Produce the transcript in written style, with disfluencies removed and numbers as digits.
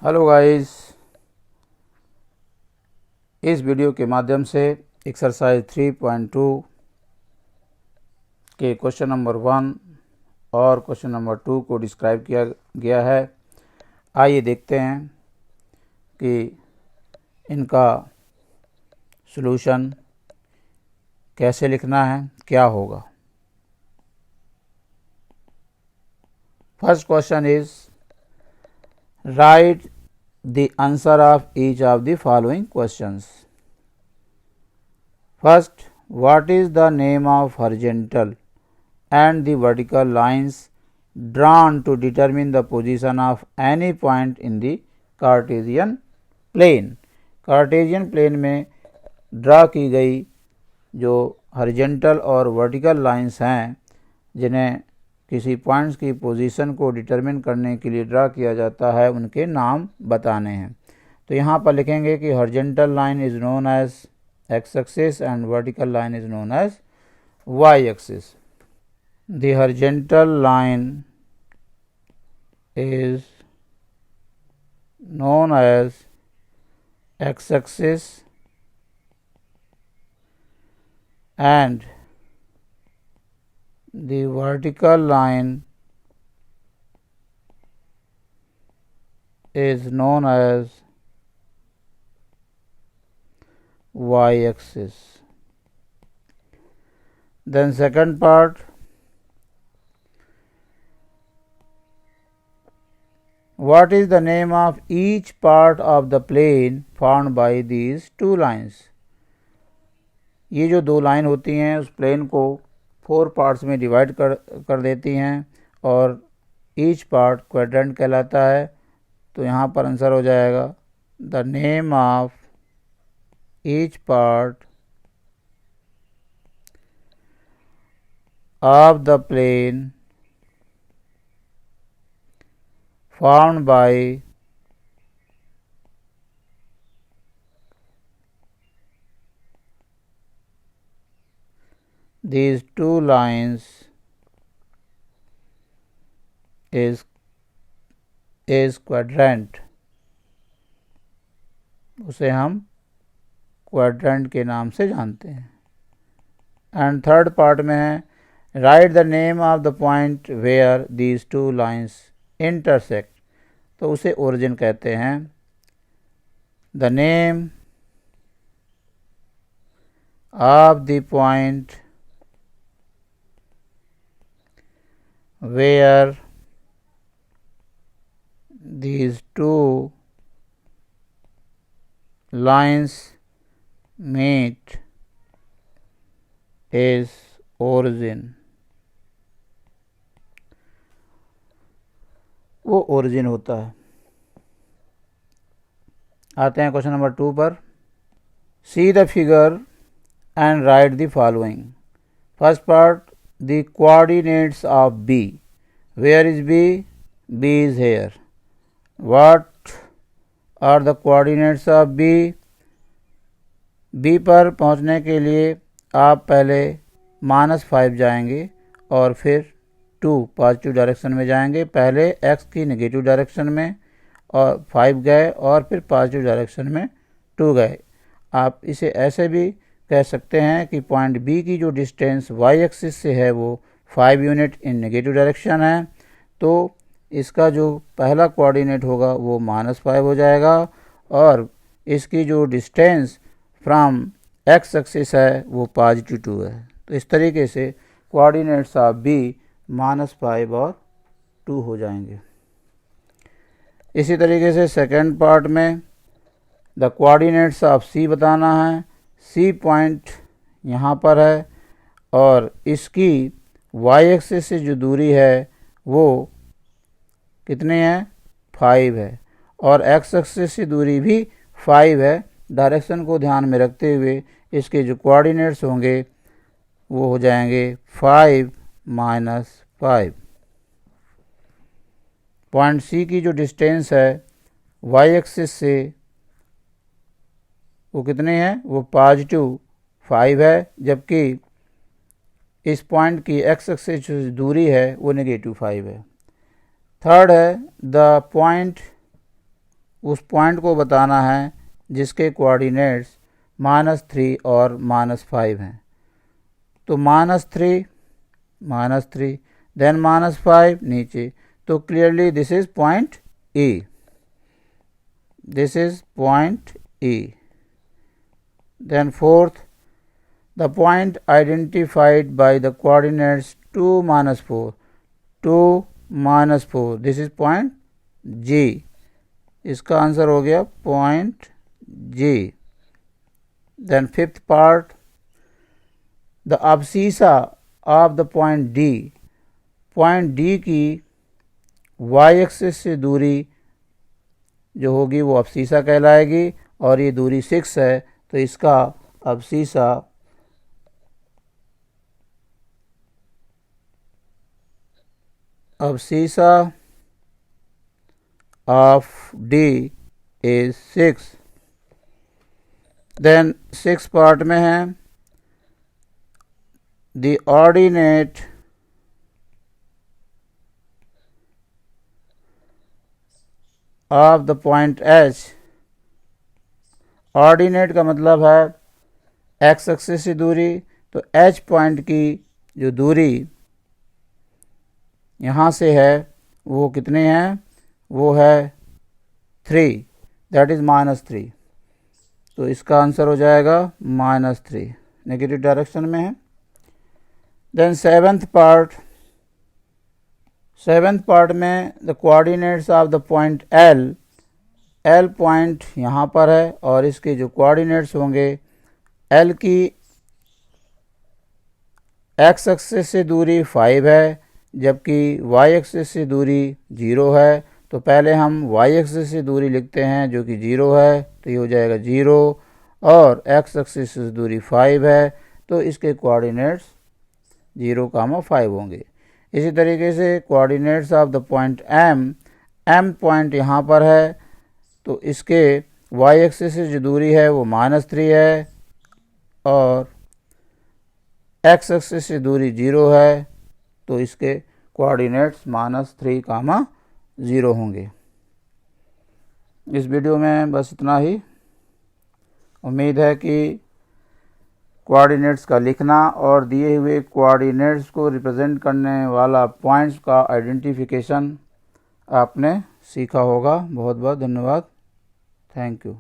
Hello guys, इस video के माध्यम से एक्सरसाइज 3.2 के क्वेश्चन नंबर 1 और क्वेश्चन नंबर 2 को डिस्क्राइब किया गया है। आइए देखते हैं कि इनका सॉल्यूशन कैसे लिखना है, क्या होगा। First question is right the answer of each of the following questions. First, what is the name of horizontal and the vertical lines drawn to determine the position of any point in the Cartesian plane? Cartesian plane में draw की गई जो horizontal और vertical lines हैं, जिन्हें किसी points की position को डिटरमिन करने के लिए ड्रा किया जाता है, उनके नाम बताने हैं। तो यहाँ पर लिखेंगे कि horizontal line is known as X axis and vertical line is known as Y axis. The horizontal line is known as X axis and the vertical line is known as y-axis. Then second part, what is the name of each part of the plane formed by these two lines? ये जो दो line होती हैं उस plane को 4 parts में divide कर देती हैं और ईच पार्ट क्वाड्रेंट कहलाता है। तो यहाँ पर आंसर हो जाएगा the name of each part of the plane formed by these two lines is quadrant। उसे हम क्वाड्रेंट के नाम से जानते हैं। एंड थर्ड पार्ट में है write the name of the point where these two lines intersect. तो उसे ओरिजिन कहते हैं। The name of the point where these two lines meet is origin। वो ओरिजिन होता है। आते हैं क्वेश्चन नंबर 2 पर। See the figure and write the following. First part, the coordinates of B. Where is B? B is here. What are the coordinates of B? B पर पहुंचने के लिए आप पहले -5 जाएंगे और फिर 2 पॉजिटिव डायरेक्शन में जाएंगे। पहले x की नेगेटिव डायरेक्शन में और 5 गए और फिर पॉजिटिव डायरेक्शन में 2 गए। आप इसे ऐसे भी कह सकते हैं कि पॉइंट बी की जो डिस्टेंस वाई एक्सिस से है वो 5 यूनिट इन नेगेटिव डायरेक्शन है। तो इसका जो पहला कोऑर्डिनेट होगा वो -5 हो जाएगा और इसकी जो डिस्टेंस फ्रॉम एक्स एक्सिस है वो पॉजिटिव 2 है। तो इस तरीके से कोऑर्डिनेट्स ऑफ बी -5 और 2 हो जाएंगे। इसी तरीके से सेकेंड पार्ट में द कोऑर्डिनेट्स ऑफ सी बताना है। सी पॉइंट यहाँ पर है और इसकी वाई एक्सिस से जो दूरी है वो कितनी है? 5 है और एक्स एक्सिस से दूरी भी 5 है। डायरेक्शन को ध्यान में रखते हुए इसके जो कोऑर्डिनेट्स होंगे वो हो जाएंगे 5 - 5। पॉइंट सी की जो डिस्टेंस है वाई एक्सिस से वो कितनी है? वो पॉजिटिव 5 है, जबकि इस पॉइंट की एक्स एक्सिस जो दूरी है वो -5 है। थर्ड है द पॉइंट उस पॉइंट को बताना है जिसके कोऑर्डिनेट्स -3 और -5 हैं। तो -3 देन -5 नीचे, तो clearly this is point E. This is point E. Then fourth, the point identified by the coordinates 2, -4. 2, -4. This is point G. इसका आंसर हो गया point G. Then fifth part, the abscissa of the point D. Point D की y axis से दूरी जो होगी वो अब्सीसा कहलाएगी और ये दूरी 6 है, तो इसका abscissa of D is 6। Then 6 part में है the ordinate of the point H। Ordinate का मतलब है एक्स एक्सिस से दूरी, तो H पॉइंट की जो दूरी यहाँ से है वो कितने हैं, वो है 3, दैट इज -3। तो इसका आंसर हो जाएगा -3, नेगेटिव डायरेक्शन में है। देन सेवेंथ पार्ट में the coordinates of the point L point यहाँ पर है और इसके जो कोऑर्डिनेट्स होंगे, L की एक्स एक्सिस से दूरी 5 है जबकि y एक्सिस से दूरी 0 है। तो पहले हम y एक्सिस से दूरी लिखते हैं जो कि 0 है, तो ये हो जाएगा 0, और x एक्सिस से दूरी 5 है तो इसके कोऑर्डिनेट्स 0, 5 होंगे। इसी तरीके से coordinates of the point M point यहाँ पर है, तो इसके y एक्सिस से जो दूरी है वो -3 है और x एक्सिस से दूरी 0 है, तो इसके कोऑर्डिनेट्स -3, 0 होंगे। इस वीडियो में बस इतना ही। उम्मीद है कि कोऑर्डिनेट्स का लिखना और दिए हुए कोऑर्डिनेट्स को रिप्रेजेंट करने वाला पॉइंट्स का आइडेंटिफिकेशन आपने सीखा होगा। बहुत बहुत धन्यवाद। Thank you.